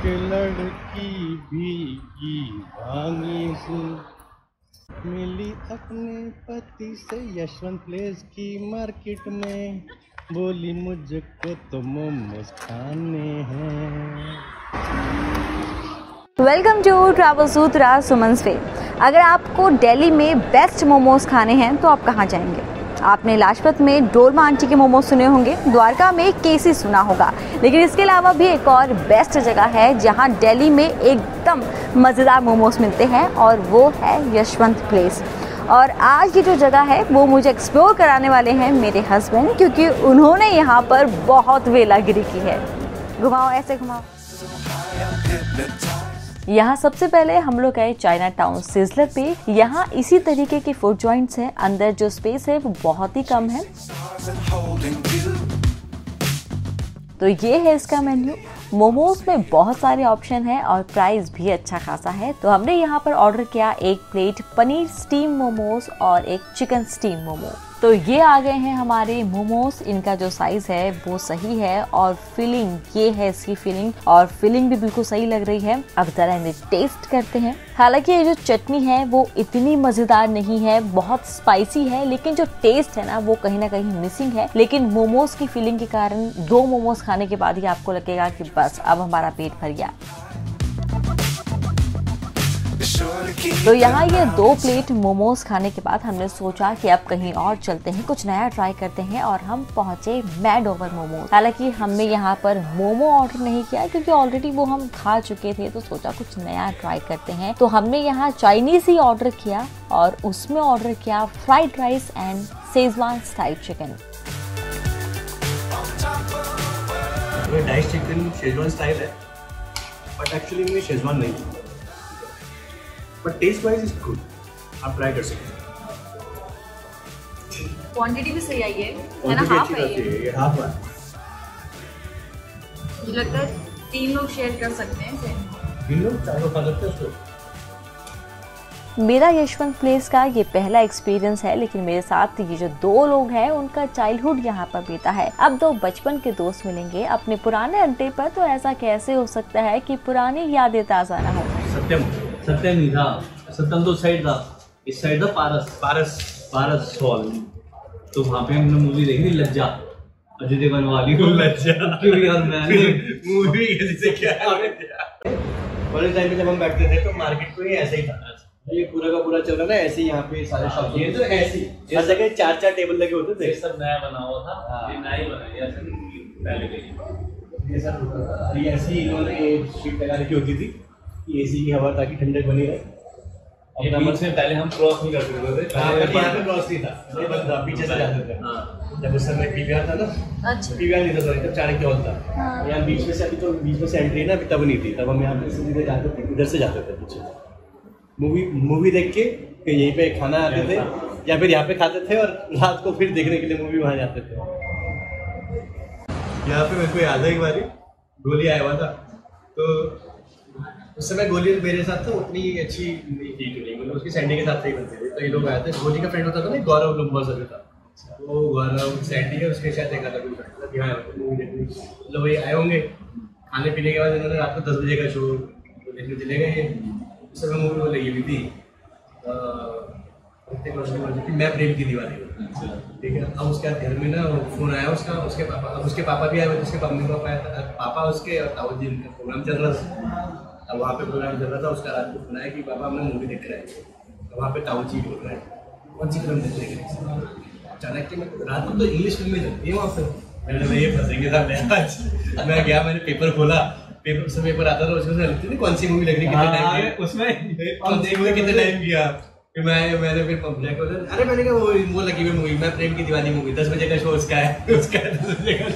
के लड़की भीगी भागी से मिली अपने पति से यशवंत प्लेस की मार्केट में, बोली मुझको तो मोमोज खाने हैं। वेलकम टू ट्रैवल सूत्रा सुमन्स वे। अगर आपको दिल्ली में बेस्ट मोमोज खाने हैं तो आप कहाँ जाएंगे? आपने लाजपत में डोरमा आंटी के मोमोज सुने होंगे, द्वारका में केसी सुना होगा, लेकिन इसके अलावा भी एक और बेस्ट जगह है जहां दिल्ली में एकदम मज़ेदार मोमोज मिलते हैं और वो है यशवंत प्लेस। और आज की जो जगह है वो मुझे एक्सप्लोर कराने वाले हैं मेरे हस्बैंड, क्योंकि उन्होंने यहाँ पर बहुत वेलागिरी की है। घुमाओ, ऐसे घुमाओ। यहाँ सबसे पहले हम लोग गए चाइना टाउन सिजलर पे। यहाँ इसी तरीके के फूड जॉइंट्स हैं, अंदर जो स्पेस है वो बहुत ही कम है। तो ये है इसका मेन्यू। मोमोज में बहुत सारे ऑप्शन हैं और प्राइस भी अच्छा खासा है। तो हमने यहाँ पर ऑर्डर किया एक प्लेट पनीर स्टीम मोमोज और एक चिकन स्टीम मोमो। तो ये आ गए हैं हमारे मोमोज। इनका जो साइज है वो सही है और फिलिंग, ये है इसकी फिलिंग, और फिलिंग भी बिल्कुल सही लग रही है। अब जरा इन्हें टेस्ट करते हैं। हालांकि ये जो चटनी है वो इतनी मजेदार नहीं है, बहुत स्पाइसी है, लेकिन जो टेस्ट है ना वो कहीं ना कहीं मिसिंग है। लेकिन मोमोज की फिलिंग के कारण 2 मोमोज खाने के बाद ही आपको लगेगा कि बस अब हमारा पेट भर गया। तो यहाँ ये 2 प्लेट मोमोज खाने के बाद हमने सोचा कि अब कहीं और चलते हैं, कुछ नया ट्राई करते हैं, और हम पहुंचे मैड ओवर मोमोज। हालांकि हमने यहाँ पर मोमो ऑर्डर नहीं किया क्योंकि ऑलरेडी वो हम खा चुके थे, तो सोचा कुछ नया ट्राई करते हैं। तो हमने यहाँ चाइनीज ही ऑर्डर किया और उसमें ऑर्डर किया fried rice and Schezwan style chicken. Dice chicken Schezwan style है, बट एक्चुअली में शेजवान नहीं है, but taste wise is good. आप ट्राई कर सकते हैं। क्वांटिटी भी सही आई है ना? हाफ है ये, हाफ है। मुझे लगता है 3 लोग शेयर कर सकते हैं इसे। 3 लोग 4 लोग खा सकते हैं उसको। मेरा यशवंत प्लेस का ये पहला एक्सपीरियंस है, लेकिन मेरे साथ ये जो 2 लोग हैं उनका चाइल्डहुड यहाँ पर बीता है। अब 2 बचपन के दोस्त मिलेंगे अपने पुराने अड्डे पर, तो ऐसा कैसे हो सकता है कि पुरानी यादें ताज़ा ना हो। सत्यम नहीं था, सत्यम तो साइड था, इस साइड था पारस हॉल। तो वहाँ पे हमने मूवी देखी थी लज्जा, अजय देवगन वाली। लज्जा क्यों यार, मैंने मूवी कैसे क्या कॉलेज टाइम पे जब हम बैठते थे तो मार्केट को ही ऐसे ही था। ये पूरा का पूरा चल रहा ना ऐसे ही, यहाँ पे सारे शॉप ये तो ऐसे ही हर जगह 4-4 टेबल लगे होते थे। ये सब नया बना हुआ था, ये नया ही बनाया पहले के। ये सब ये ऐसी इन्होंने शीट लगा रखी होती थी कि एसी की हवा ताकि ठंडक बनी रहे। ये बीच से पहले हम क्रॉस नहीं कर सकते थे। यहाँ पे क्रॉस नहीं था, ये बंद था, पीछे से जाते थे। जब उस समय पीवीआर था ना, अच्छा, पीवीआर नहीं था, सॉरी, तब चाणक्य हॉल था। यहाँ बीच में से अभी तो बीच में से एंट्री ना, अभी तब नहीं थी, तब हम यहाँ पे सीधे जाते थे, इधर से जाते थे पीछे। मूवी देख के फिर यहीं पे खाना आते थे, या फिर यहाँ पे खाते थे और रात को फिर देखने के लिए मूवी वहाँ जाते थे। यहाँ पे मेरे को याद है एक बारी गोली आया हुआ था, तो उस समय गोली मेरे साथ था, उतनी अच्छी नहीं थी, मतलब उसकी सैंडी के साथ ही बनते थे। तो ये लोग आए थे, गोली का फ्रेंड होता था ना, गौरव लुम्बर सर था, वो गौरव सैंडी है, उसके साथ देखा था कोई फ्रेंड, यहाँ मूवी देखने। मतलब वही आए होंगे, खाने पीने के बाद इन्होंने रात को 10 बजे का शो देखने चले गए। उस समय मूवी वो लगी हुई थी मैं प्रेम की दीवानी, ठीक है। अब उसके बाद घर में ना फोन आया उसके पापा भी आए हुए थे, उसके मम्मी पापा आया था, पापा उसके और ताऊ जी, उनका प्रोग्राम चल रहा था। अब वहाँ पे प्रोग्राम चल रहा था, उसका रात को फोन आया कि पापा हमने मूवी देख रहे हैं। तो वहाँ पे ताऊ जी बोल रहे हैं कौन सी फिल्म देख रहे हैं। चाणक्य में रात को तो इंग्लिश फिल्में चलती है वहाँ पे। मैंने ये फंसेंगे सामने। मैं गया, मैंने पेपर खोला, पेपर आता था, उसमें लगती थी कौन सी मूवी लग रही है, उसमें कौन सी मूवी कितने टाइम किया। फिर मैंने फिर पंप बोला, अरे मैंने कहा वो लगी हुई मूवी, मैं प्रेम की दीवानी मूवी, 10 बजे का शो उसका है 10 बजे का।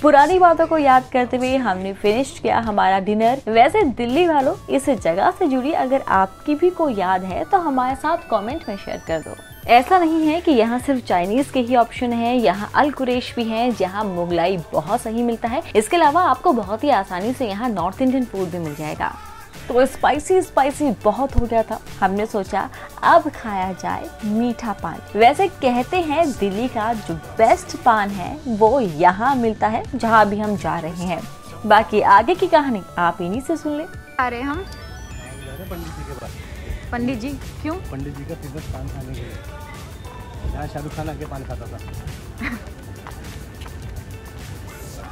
पुरानी बातों को याद करते हुए हमने फिनिश किया हमारा डिनर। वैसे दिल्ली वालों, इस जगह से जुड़ी अगर आपकी भी कोई याद है तो हमारे साथ कमेंट में शेयर कर दो। ऐसा नहीं है कि यहाँ सिर्फ चाइनीज के ही ऑप्शन है, यहाँ अल कुरैश भी है जहाँ मुगलाई बहुत सही मिलता है। इसके अलावा आपको बहुत ही आसानी से यहाँ नॉर्थ इंडियन फूड भी मिल जाएगा। तो स्पाइसी स्पाइसी बहुत हो गया था। हमने सोचा अब खाया जाए मीठा पान। वैसे कहते हैं दिल्ली का जो बेस्ट पान है वो यहाँ मिलता है जहाँ भी हम जा रहे हैं। बाकी आगे की कहानी आप इन्हीं से सुन ले। आ रहे हम पंडित जी के पास। पंडित जी क्यों? पंडित जी का फेमस पान खाने के लिए, जहाँ शाहरुख खान आके पान खाता था।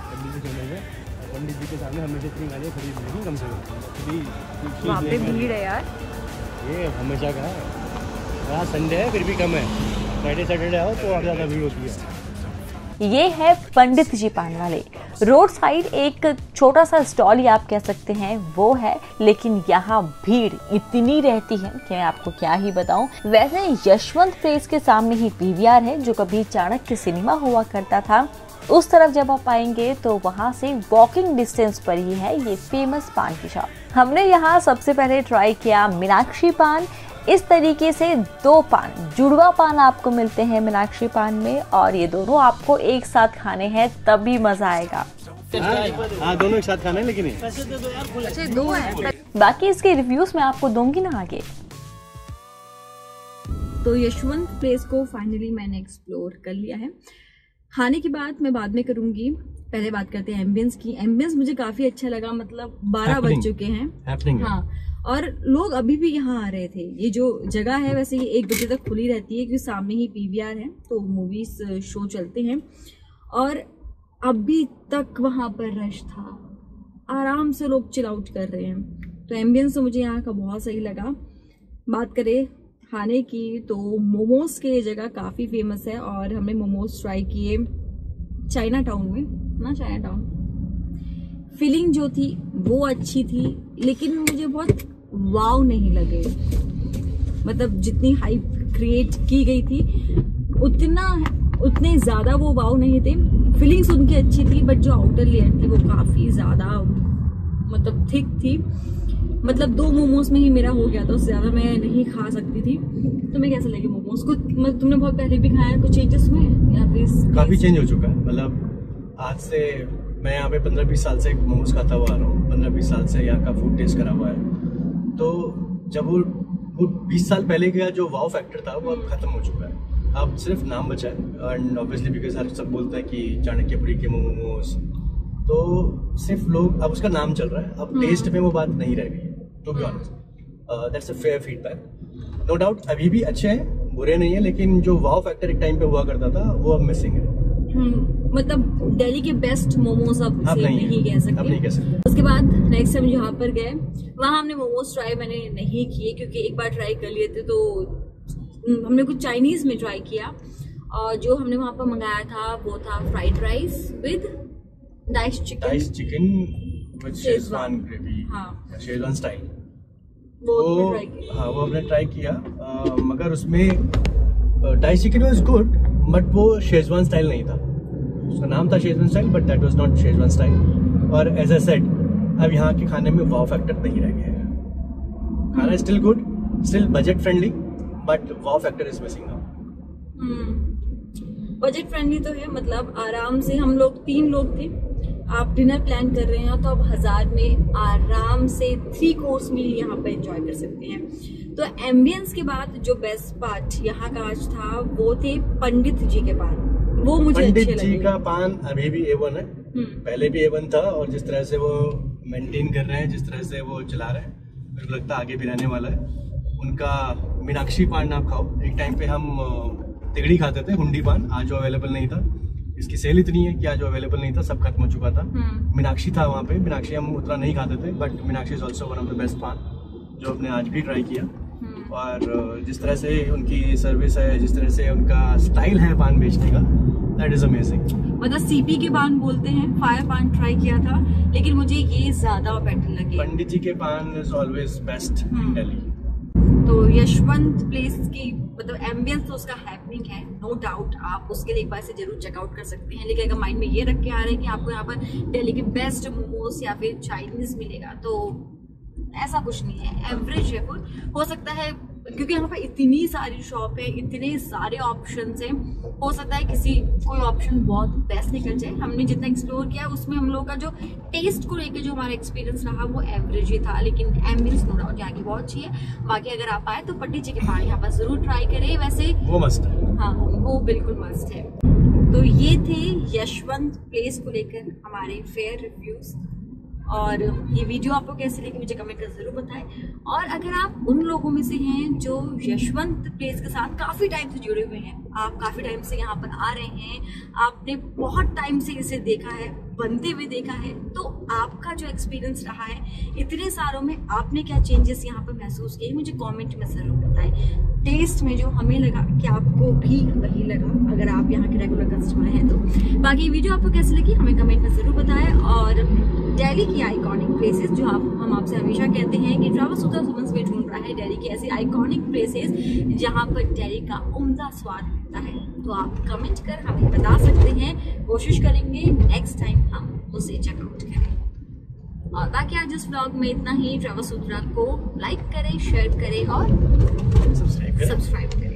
पंडित जी चले गए, पंडित जी के सामने हमेशा इतनी गाड़ियाँ खड़ी मिलेंगी कम से कम। वहाँ पे भीड़ है यार। ये हमेशा का है, यहाँ संडे है फिर भी कम है, फ्राइडे सैटरडे आओ तो और ज़्यादा भीड़ होती है। ये है पंडित जी पान वाले। रोड साइड एक छोटा सा स्टॉल ही आप कह सकते हैं वो है, लेकिन यहाँ भीड़ इतनी रहती है कि मैं आपको क्या ही बताऊं। वैसे यशवंत प्लेस के सामने ही पीवीआर है जो कभी चाणक्य सिनेमा हुआ करता था। उस तरफ जब आप आएंगे तो वहाँ से वॉकिंग डिस्टेंस पर ही है ये फेमस पान की शॉप। हमने यहाँ सबसे पहले ट्राई किया मीनाक्षी पान। इस तरीके से 2 पान, जुड़वा पान आपको मिलते हैं मीनाक्षी पान में, और ये दोनों आपको एक साथ खाने हैं तभी मजा आएगा। हाँ दोनों एक साथ खाना है, लेकिन अच्छा 2 है। बाकी इसके रिव्यूज मैं आपको दूंगी ना आगे। तो यशवंत प्लेस को फाइनली मैंने एक्सप्लोर कर लिया है। खाने की बात मैं बाद में करूंगी, पहले बात करते हैं एम्बियंस की। एम्बियंस मुझे काफी अच्छा लगा, मतलब 12 बज चुके हैं। हाँ, और लोग अभी भी यहाँ आ रहे थे। ये जो जगह है वैसे ये 1 बजे तक खुली रहती है क्योंकि सामने ही पीवीआर है तो मूवीज शो चलते हैं, और अभी तक वहाँ पर रश था। आराम से लोग चिल आउट कर रहे हैं। तो एम्बियंस तो मुझे यहाँ का बहुत सही लगा। बात करें खाने की तो मोमोज के जगह काफ़ी फेमस है और हमने मोमोज ट्राई किए चाइना टाउन में ना। चाइना टाउन फीलिंग जो थी वो अच्छी थी, लेकिन मुझे बहुत वाव नहीं लगे। मतलब जितनी हाइप क्रिएट की गई थी उतने ज़्यादा वो वाव नहीं थे। फीलिंग्स उनकी अच्छी थी, बट जो आउटर लेयर थी वो काफ़ी ज़्यादा मतलब थिक थी। मतलब 2 मोमोज में ही मेरा हो गया था, उससे ज़्यादा मैं नहीं खा सकती थी। तुम्हें कैसे लगे मोमोज को? मतलब तुमने बहुत पहले भी खाया, कुछ चेंजेस हुए या फिर? काफ़ी चेंज हो चुका है। मतलब आज से मैं यहाँ पे 15-20 साल से मोमोज खाता हुआ आ रहा हूँ, 15-20 साल से यहाँ का फूड टेस्ट करा हुआ है। तो जब वो 20 साल पहले का जो वाव फैक्टर था वो अब खत्म हो चुका है। अब सिर्फ नाम बचा है, एंड ऑब्वियसली बिकॉज हर सब बोलते हैं कि चाणक्यपुरी के मोमोज, तो सिर्फ लोग अब उसका नाम चल रहा है। अब टेस्ट में वो बात नहीं रह गई है, to be honest. That's a fair feedback. No doubt अभी भी अच्छे हैं, बुरे नहीं है, लेकिन जो वाव फैक्टर एक टाइम पे हुआ करता था वो अब मिसिंग है। मतलब दिल्ली के बेस्ट मोमोज अब नहीं कह सकते। उसके बाद नेक्स्ट टाइम जहाँ पर गए वहाँ हमने मोमोज ट्राई मैंने नहीं किए, क्योंकि एक बार ट्राई कर लिए थे तो हमने कुछ चाइनीज में ट्राई किया, और जो हमने वहाँ पर मंगाया था वो था fried rice with dice chicken with Schezwan gravy, हाँ शेजवान स्टाइल। वो हमने ट्राई किया, मगर उसमें dice chicken was good, but वो शेजवान स्टाइल नहीं था। उसका नाम था Schezwan style, but that was not Schezwan style. और एज आई सेड, अब यहाँ के खाने में वाव फैक्टर नहीं रह गया है। खाना still good, still budget friendly, but wow factor is missing now. Budget friendly तो है, मतलब आराम से हम लोग 3 लोग थे। आप डिनर प्लान कर रहे हैं तो आप 1000 में आराम से 3 कोर्स मील यहाँ पर एंजॉय कर सकते हैं। तो एम्बियंस के बाद जो बेस्ट पार्ट यहाँ का आज था वो थे पंडित जी के पान। वो मुझे पंडित अच्छे जी लगे। का पान अभी भी A1 है, पहले भी A1 था, और जिस तरह से वो मेंटेन कर रहे हैं, जिस तरह से वो चला रहे हैं, मेरे को लगता है आगे भी रहने वाला है। उनका मीनाक्षी पान आप खाओ। एक टाइम पे हम तिगड़ी खाते थे, हुंडी पान, आज वो अवेलेबल नहीं था। इसकी सेल इतनी है कि आज वो अवेलेबल नहीं था, सब खत्म हो चुका था। मीनाक्षी था वहाँ पे, मीनाक्षी हम उतना नहीं खाते थे, but Meenakshi is also one of the best पान जो हमने आज भी ट्राई किया। और जिस तरह से उनकी सर्विस है, जिस तरह से उनका स्टाइल है पान बेचने का, दैट इज अमेजिंग। मतलब सीपी के पान बोलते हैं, फायर पान ट्राई किया था, लेकिन मुझे ये ज्यादा बेटर लगे। पंडित जी के पान is always best in Delhi. तो यशवंत प्लेस की मतलब एम्बियंस तो उसका हैपनिंग है, नो डाउट। आप उसके लिए एक बार से जरूर चेकआउट कर सकते हैं, लेकिन अगर माइंड में ये रख के आ रहे हैं कि आपको यहाँ पर दिल्ली के बेस्ट मोमोज या फिर चाइनीज मिलेगा, तो ऐसा कुछ नहीं है, एवरेज है फूड। हो सकता है क्योंकि यहाँ पर इतनी सारी शॉप है, इतने सारे ऑप्शंस हैं, हो सकता है कोई ऑप्शन बहुत बेस्ट निकल जाए। हमने जितना एक्सप्लोर किया उसमें हम लोग का जो टेस्ट को लेकर जो हमारा एक्सपीरियंस रहा वो एवरेज ही था, लेकिन एम्बियंस नो डाउट यहाँ की बहुत अच्छी है। बाकी अगर आप आए तो पट्टी चिकन पहाड़ी यहाँ पर जरूर ट्राई करें, वैसे वो मस्त है। हाँ वो बिल्कुल मस्त है। तो ये थे यशवंत प्लेस को लेकर हमारे फेयर रिव्यूज, और ये वीडियो आपको कैसे लगी मुझे कमेंट कर जरूर बताएं। और अगर आप उन लोगों में से हैं जो यशवंत प्लेस के साथ काफ़ी टाइम से जुड़े हुए हैं, आप काफ़ी टाइम से यहाँ पर आ रहे हैं, आपने बहुत टाइम से इसे देखा है, बनते हुए देखा है, तो आपका जो एक्सपीरियंस रहा है इतने सालों में आपने क्या चेंजेस यहाँ पर महसूस किए मुझे कमेंट में ज़रूर बताएं। टेस्ट में जो हमें लगा कि आपको भी वही लगा अगर आप यहाँ के रेगुलर कस्टमर हैं तो। बाकी वीडियो आपको कैसी लगी हमें कमेंट में ज़रूर बताएं। और दिल्ली की आइकॉनिक प्लेसेस जो हम आपसे हमेशा कहते हैं कि ट्रैवल सूत्रा सुमन में ढूंढ रहा है दिल्ली की ऐसी आइकॉनिक प्लेसेस जहाँ पर दिल्ली का उम्दा स्वाद मिलता है, तो आप कमेंट कर हमें बता सकते हैं, कोशिश करेंगे नेक्स्ट टाइम हम उसे चेकआउट करें। और बाकी आज इस व्लॉग में इतना ही। ट्रैवल सूत्रा को लाइक करें, शेयर करें और सब्सक्राइब करें।